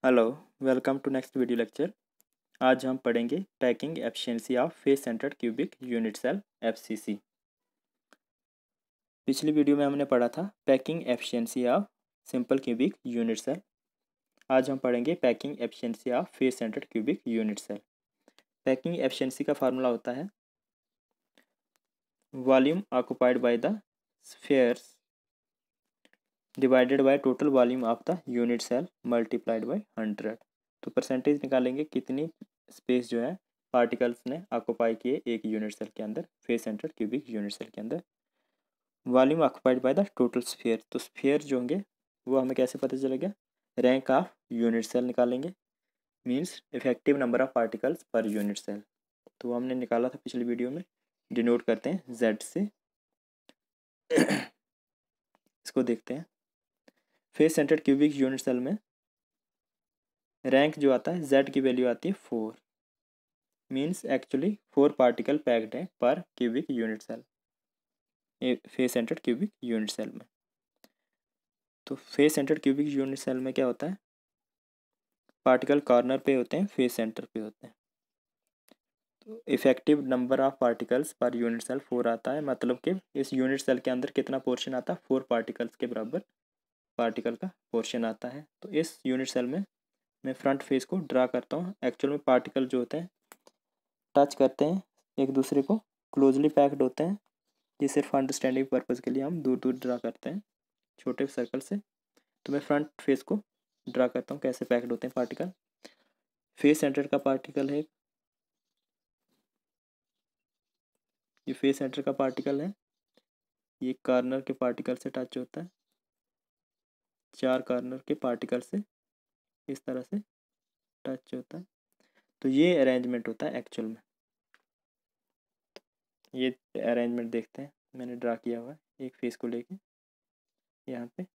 Hello, welcome to next video lecture. आज हम पढ़ेंगे packing efficiency of face centred cubic unit cell FCC. पिछली video में हमने पढ़ा था packing efficiency of simple cubic unit cell. आज हम पढ़ेंगे packing efficiency of face centred cubic unit cell. Packing efficiency का फार्मूला होता है volume occupied by the spheres divided by total volume of the unit cell multiplied by 100। तो percentage निकालेंगे कितनी space जो है पार्टिकल्स ने ऑक्युपाई किए एक यूनिट सेल के अंदर, face centred cubic unit cell के अंदर। Volume occupied by the total sphere, तो स्फीयर जो होंगे वो हमें कैसे पता चलेगा, रैंक ऑफ यूनिट सेल निकालेंगे, means effective number of particles per unit cell. तो हमने निकाला था पिछली वीडियो में, डिनोट करते हैं जेड से। इसको देखते हैं। Face centred cubic unit cell में रैंक जो आता है जेड की वैल्यू आती है 4, मीन्स एक्चुअली 4 पार्टिकल पैक्ड है per cubic unit cell, face centred cubic unit cell में। तो face centred cubic unit cell में क्या होता है, पार्टिकल कॉर्नर पे होते हैं, फेस सेंटर पे होते हैं। तो effective number of particles per unit cell 4 आता है, मतलब कि इस यूनिट सेल के अंदर कितना पोर्शन आता है, 4 पार्टिकल्स के बराबर पार्टिकल का पोर्शन आता है। तो इस यूनिट सेल में मैं फ्रंट फेस को ड्रा करता हूँ। एक्चुअल में पार्टिकल जो होते हैं टच करते हैं एक दूसरे को, क्लोजली पैक्ड होते हैं। ये सिर्फ अंडरस्टैंडिंग पर्पज़ के लिए हम दूर दूर ड्रा करते हैं छोटे सर्कल से। तो मैं फ्रंट फेस को ड्रा करता हूँ कैसे पैक्ड होते हैं पार्टिकल। फेस सेंटर का पार्टिकल है, ये फेस सेंटर का पार्टिकल है, ये कॉर्नर के पार्टिकल से टच होता है, 4 कॉर्नर के पार्टिकल से इस तरह से टच होता है। तो ये अरेंजमेंट होता है एक्चुअल में। ये अरेंजमेंट देखते हैं, मैंने ड्रा किया हुआ है एक फेस को लेके यहाँ पे।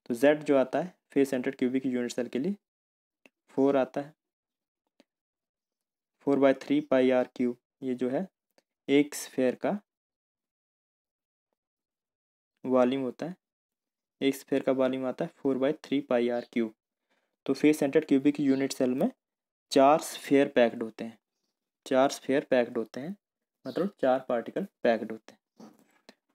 तो Z जो आता है face centred cubic unit cell के लिए 4 आता है, 4/3 पाई आर क्यूब। ये जो है एक स्फेयर का वॉल्यूम होता है, एक स्फेयर का वॉल्यूम आता है 4/3 पाई आर क्यूब। तो face centred cubic unit cell में 4 स्फेयर पैक्ड होते हैं, 4 स्फेयर पैक्ड होते हैं, मतलब 4 पार्टिकल पैक्ड होते हैं।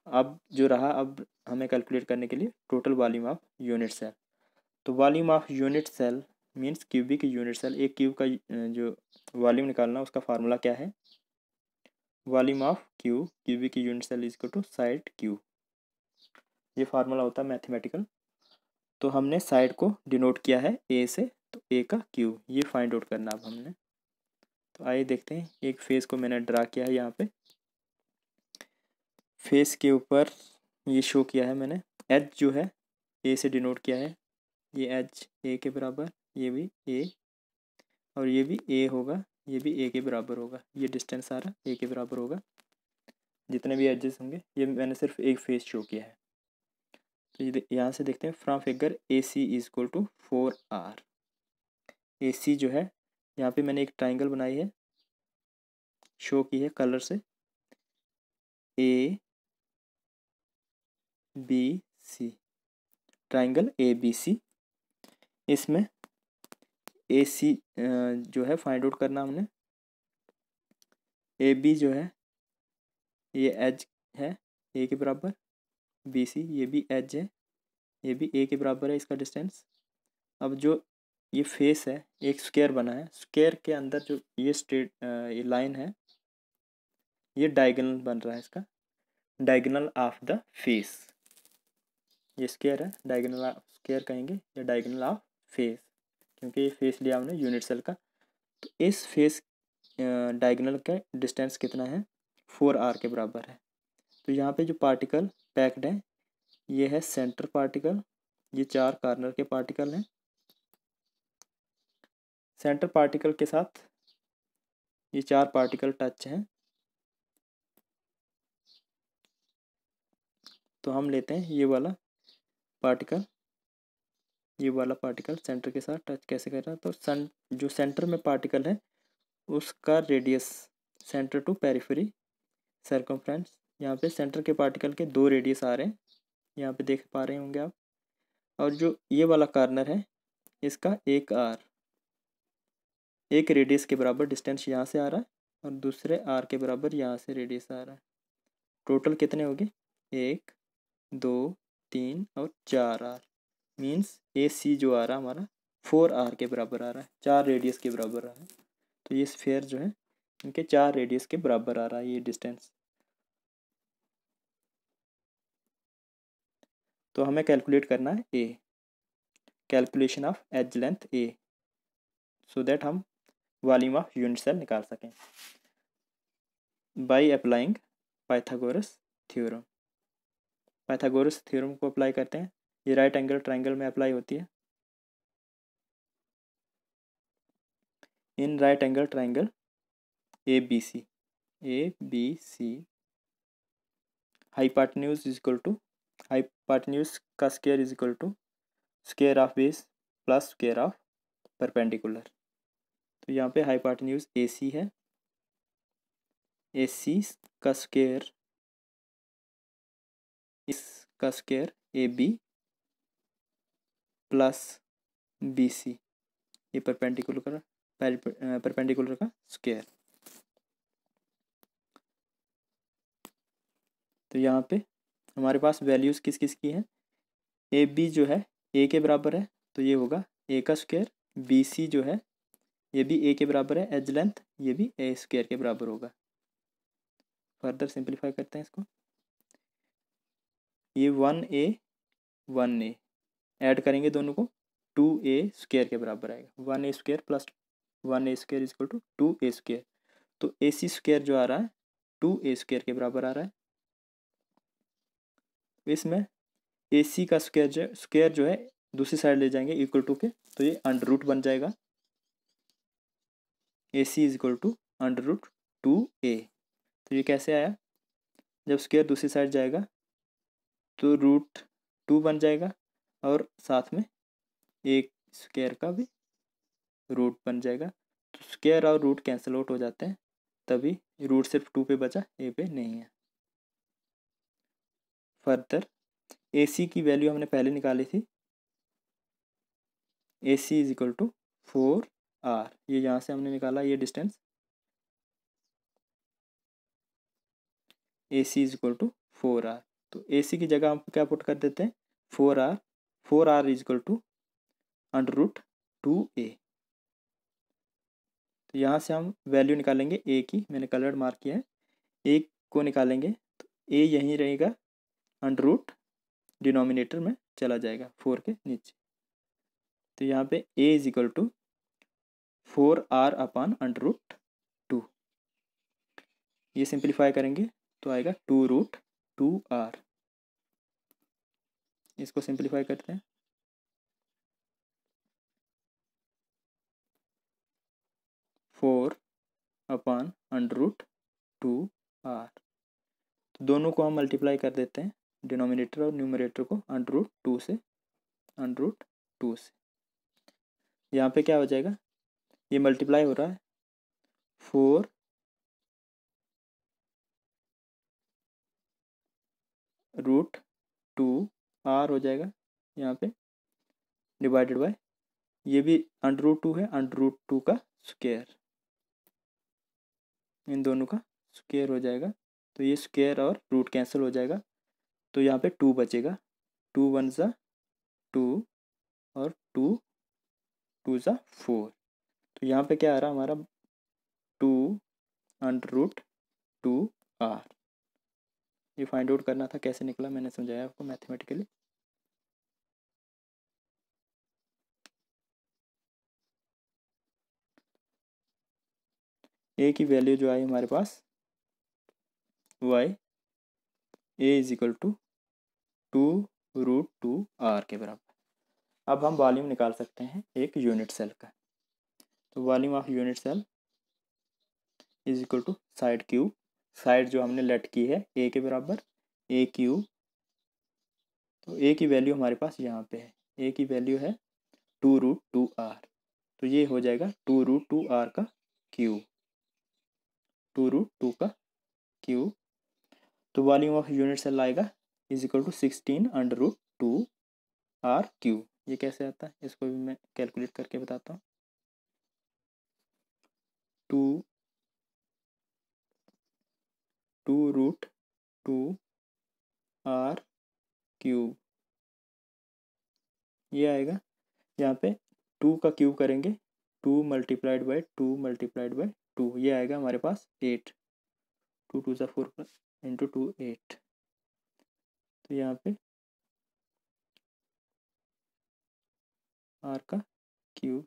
अब जो रहा, अब हमें कैलकुलेट करने के लिए total volume of unit cell. तो volume of unit cell means cubic unit cell, एक क्यूब का जो वॉल्यूम निकालना उसका फार्मूला क्या है, volume of cubic unit cell is equal to side cube. ये फार्मूला होता है मैथमेटिकल। तो हमने साइड को डिनोट किया है ए से, तो ए का क्यू, ये फाइंड आउट करना अब हमने। तो आइए देखते हैं, एक फेस को मैंने ड्रा किया है यहाँ पे, फेस के ऊपर ये शो किया है मैंने, एज जो है ए से डिनोट किया है, ये एज ए के बराबर, ये भी ए, और ये भी ए होगा, ये भी ए के बराबर होगा। ये डिस्टेंस सारा ए के बराबर होगा, जितने भी एजेस होंगे। ये मैंने सिर्फ एक फेस शो किया है। तो ये यहाँ से देखते हैं, from figure A C is equal to 4R। A C जो है, यहाँ पे मैंने एक ट्राइंगल बनाई है, शो की है कलर से, A B C, triangle A B C. इसमें ए सी जो है फाइंड आउट करना हमने। ए बी जो है ये एज है ए के बराबर, बी सी ये भी एज है, ये भी ए के बराबर है इसका डिस्टेंस। अब जो ये फेस है, एक स्क्वायर बना है, स्क्वायर के अंदर जो ये स्ट्रेट ये लाइन है, ये डायगोनल बन रहा है इसका, डायगोनल ऑफ द फेस। ये स्क्वायर है, डायगोनल ऑफ स्क्वायर कहेंगे या डायगोनल ऑफ फेस, क्योंकि ये फेस लिया हमने यूनिट सेल का। तो इस फेस डायगोनल का डिस्टेंस कितना है, 4R के बराबर है। तो यहाँ पे जो पार्टिकल पैक्ड है, ये है सेंटर पार्टिकल, ये 4 कॉर्नर के पार्टिकल हैं। सेंटर पार्टिकल के साथ ये 4 पार्टिकल टच हैं। तो हम लेते हैं ये वाला पार्टिकल, ये वाला पार्टिकल सेंटर के साथ टच कैसे कर रहा है। तो जो सेंटर में पार्टिकल है उसका radius, centre to periphery circumference, यहाँ पे सेंटर के पार्टिकल के 2 रेडियस आ रहे हैं, यहाँ पे देख पा रहे होंगे आप। और जो ये वाला कॉर्नर है, इसका एक आर, एक रेडियस के बराबर डिस्टेंस यहाँ से आ रहा है और दूसरे आर के बराबर यहाँ से रेडियस आ रहा है। टोटल कितने हो गए? 1 2 3 और 4 आर। मीन्स ए सी जो आ रहा है हमारा 4 आर के बराबर आ रहा है, 4 रेडियस के बराबर आ रहा है। तो ये स्फीयर जो है इनके 4 रेडियस के बराबर आ रहा है ये डिस्टेंस। तो हमें कैलकुलेट करना है a, calculation of edge length a, so that हम वॉल्यूम ऑफ यूनिट सेल निकाल सकें by applying Pythagoras theorem. Pythagoras theorem को अप्लाई करते हैं, ये राइट एंगल ट्राइंगल में अप्लाई होती है। In right angle triangle A B C hypotenuse is equal to, hypotenuse का square is equal to square of base plus square of perpendicular. तो यहाँ पे हाइपोटेन्यूज ए सी है, ए सी का स्क्वायर, इसका square A B plus B C, ये perpendicular का square. तो यहाँ पे हमारे पास वैल्यूज़ किस किस की हैं? ए बी जो है ए के बराबर है तो ये होगा ए का स्क्वायर, बी सी जो है ये भी ए के बराबर है एज लेंथ, ये भी ए स्क्वायर के बराबर होगा। फर्दर सिंप्लीफाई करते हैं इसको, ये 1 ए ऐड करेंगे दोनों को 2a स्क्वायर के बराबर आएगा। 1a square plus 1a square is equal to 2a square. तो ए सी स्क्वायर जो आ रहा है 2a स्क्वायर के बराबर आ रहा है। इसमें ए सी का स्क्वायर जो है दूसरी साइड ले जाएंगे इक्वल टू के, तो ये अंडर रूट बन जाएगा। A C is equal to under root 2a। तो ये कैसे आया? जब स्क्वायर दूसरी साइड जाएगा तो रूट 2 बन जाएगा और साथ में एक स्क्वायर का भी रूट बन जाएगा। तो स्क्वायर और रूट कैंसिल आउट हो जाते हैं, तभी रूट सिर्फ 2 पे बचा, ए पे नहीं है। फर्दर ए सी की वैल्यू हमने पहले निकाली थी, A C is equal to 4 R, ये यहाँ से हमने निकाला ये distance, A C is equal to 4 R. तो ए सी की जगह हम क्या पुट कर देते हैं 4 R, 4 R is equal to under root 2a। तो यहाँ से हम वैल्यू निकालेंगे ए की, मैंने कलर मार्क किया है, ए को निकालेंगे तो ए यहीं रहेगा, अंडर रूट डिनोमिनेटर में चला जाएगा 4 के नीचे। तो यहाँ पे A is equal to 4 r upon under root 2, ये सिंप्लीफाई करेंगे तो आएगा 2 रूट 2 आर। इसको सिंप्लीफाई करते हैं, four upon under root 2 R. तो दोनों को हम मल्टीप्लाई कर देते हैं, डिनोमिनेटर और न्यूमरेटर को अंडर रूट 2 से, अंडर रूट 2 से। यहाँ पे क्या हो जाएगा, ये मल्टीप्लाई हो रहा है 4 रूट 2 आर हो जाएगा यहाँ पे, डिवाइडेड बाय ये भी अंडर रूट 2 है, अंडर रूट 2 का स्क्वायर, इन दोनों का स्क्वायर हो जाएगा। तो ये स्क्वायर और रूट कैंसिल हो जाएगा, तो यहाँ पे 2 बचेगा, 2 1 ज़ा 2 और 2 2 ज़ा 4। तो यहाँ पे क्या आ रहा है हमारा 2 अंडर रूट 2 आर। ये फाइंड आउट करना था, कैसे निकला मैंने समझाया आपको मैथमेटिकली। ए की वैल्यू जो आई हमारे पास वाई a is equal to 2 root 2 r के बराबर। अब हम वॉल्यूम निकाल सकते हैं एक यूनिट सेल का। तो volume of unit cell is equal to side cube, side जो हमने लेट की है ए के बराबर, ए क्यूब। तो ए की वैल्यू हमारे पास यहाँ पे है, ए की वैल्यू है 2 रूट 2 आर। तो ये हो जाएगा 2 रूट 2 आर का क्यूब, 2 रूट 2 का क्यूब। तो वॉल्यूम ऑफ यूनिट सेल आएगा is equal to 16 under root 2 R cube. ये कैसे आता है, इसको भी मैं कैलकुलेट करके बताता हूँ। 2√2r³ ये आएगा। यहाँ पे 2 का क्यूब करेंगे, 2 × 2 × 2 ये आएगा हमारे पास 8। 2 2 ज़ा 4 × 2 8। तो यहाँ पे r का क्यूब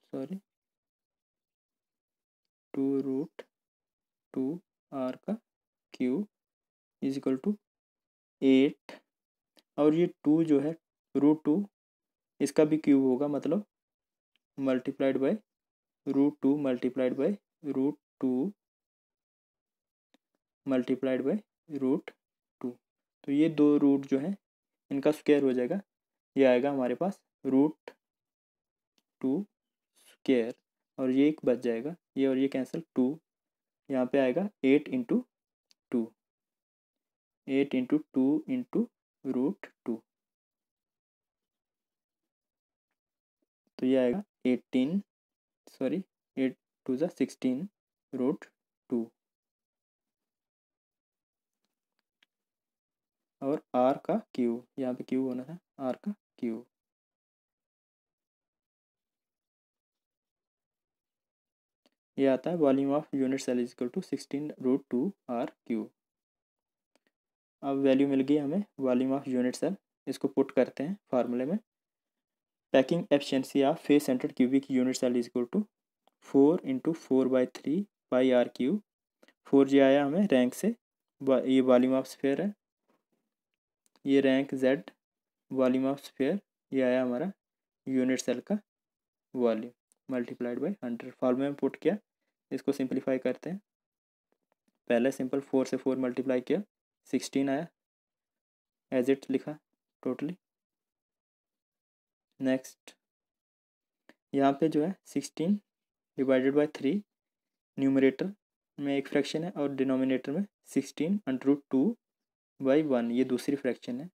2√2r³ = 8। और ये 2 जो है √2 इसका भी क्यूब होगा, मतलब multiplied by √2 multiplied by √2 multiplied by √2। तो ये 2 रूट जो है इनका स्क्वायर हो जाएगा, ये आएगा हमारे पास √2²। और ये एक बच जाएगा, ये और ये कैंसिल, 2 यहाँ पे आएगा 8 × 2, 8 × 2 × √2। तो ये आएगा 8 2 ज़ा 16 √2। और r का क्यूब, यहाँ पे क्यूब होना था, r का क्यूब। ये आता है volume of unit cell = 16√2r³। अब वैल्यू मिल गई हमें वॉल्यूम ऑफ यूनिट सेल, इसको पुट करते हैं फार्मूले में। Packing efficiency of face centred cubic unit cell = 4 × 4/3 πr³। 4 जी आया हमें रैंक से, ये वॉल्यूम ऑफ स्फीयर है, ये rank z volume of sphere, ये आया हमारा यूनिट सेल का वॉल्यूम मल्टीप्लाइड बाय 100। फार्मूले में पुट किया, इसको सिंपलीफाई करते हैं। पहले सिंपल 4 से 4 मल्टीप्लाई किया, 16 आया, एज इट लिखा टोटली। नेक्स्ट यहाँ पे जो है 16 / 3 न्यूमरेटर में एक फ्रैक्शन है और डिनोमिनेटर में 16√2/1 ये दूसरी फ्रैक्शन है।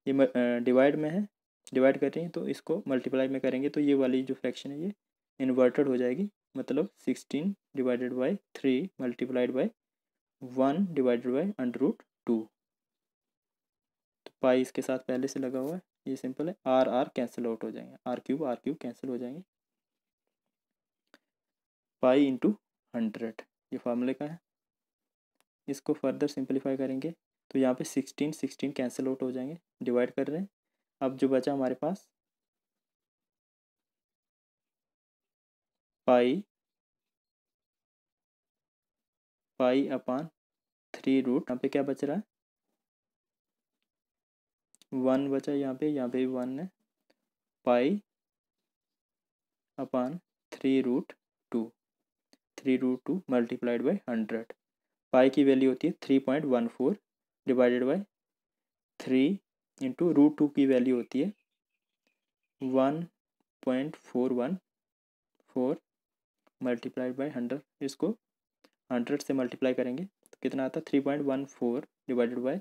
ये डिवाइड में है, डिवाइड कर रही है, तो इसको मल्टीप्लाई में करेंगे तो ये वाली जो फ्रैक्शन है ये इन्वर्टेड हो जाएगी, मतलब 16 / 3 मल्टीप्लाइड बाय 1 डिवाइडेड बाय √2। तो पाई इसके साथ पहले से लगा हुआ है, ये सिंपल है, r कैंसिल आउट हो जाएंगे, r³ कैंसिल हो जाएंगे। पाई × 100 ये फार्मूले का है। इसको फर्दर सिंपलीफाई करेंगे तो यहाँ पे 16 कैंसिल आउट हो जाएंगे, डिवाइड कर रहे हैं। अब जो बचा हमारे पास पाई / 3 रूट, यहाँ पे क्या बच रहा है, 1 बचा, यहाँ पे भी 1 है, पाई / 3√2 3√2 मल्टीप्लाइड बाय 100। पाई की वैल्यू होती है 3.14 डिवाइडेड बाय 3 × √2 की वैल्यू होती है 1.414 मल्टीप्लाइड बाय 100। इसको 100 से मल्टीप्लाई करेंगे तो कितना आता है, 3.14 डिवाइडेड बाय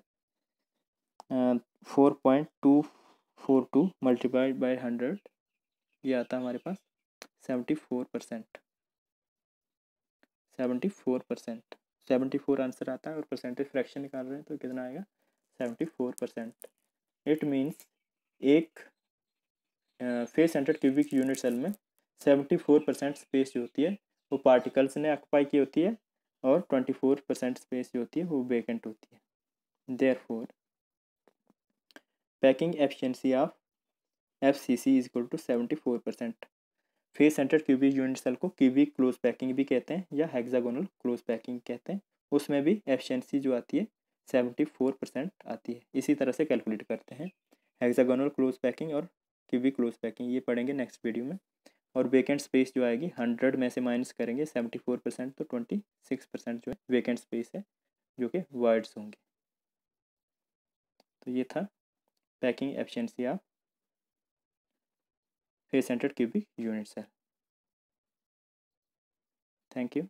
4.242 मल्टीप्लाइड बाय 100, ये आता है हमारे पास 74%। 74 आंसर आता है, और परसेंटेज फ्रैक्शन निकाल रहे हैं तो कितना आएगा, 74%। इट मीन्स एक face centred cubic unit cell में 74% स्पेस जो होती है वो पार्टिकल्स ने ऑक्यूपाई की होती है, और 24% स्पेस जो होती है वो वेकेंट होती है। Therefore packing efficiency of FCC = 74%। Face centred cubic unit cell को क्यूबिक क्लोज पैकिंग भी कहते हैं या हेक्सागोनल क्लोज पैकिंग कहते हैं। उसमें भी एफिशिएंसी जो आती है 74% आती है। इसी तरह से कैलकुलेट करते हैं हेक्सागोनल क्लोज पैकिंग और क्यूबिक क्लोज पैकिंग, ये पढ़ेंगे नेक्स्ट वीडियो में। और वेकेंट स्पेस जो आएगी 100 में से माइनस करेंगे 74%, तो 26% जो है वेकेंट स्पेस है जो कि वर्ड्स होंगे। तो ये था packing efficiency of face centred cubic unit cell. Thank you.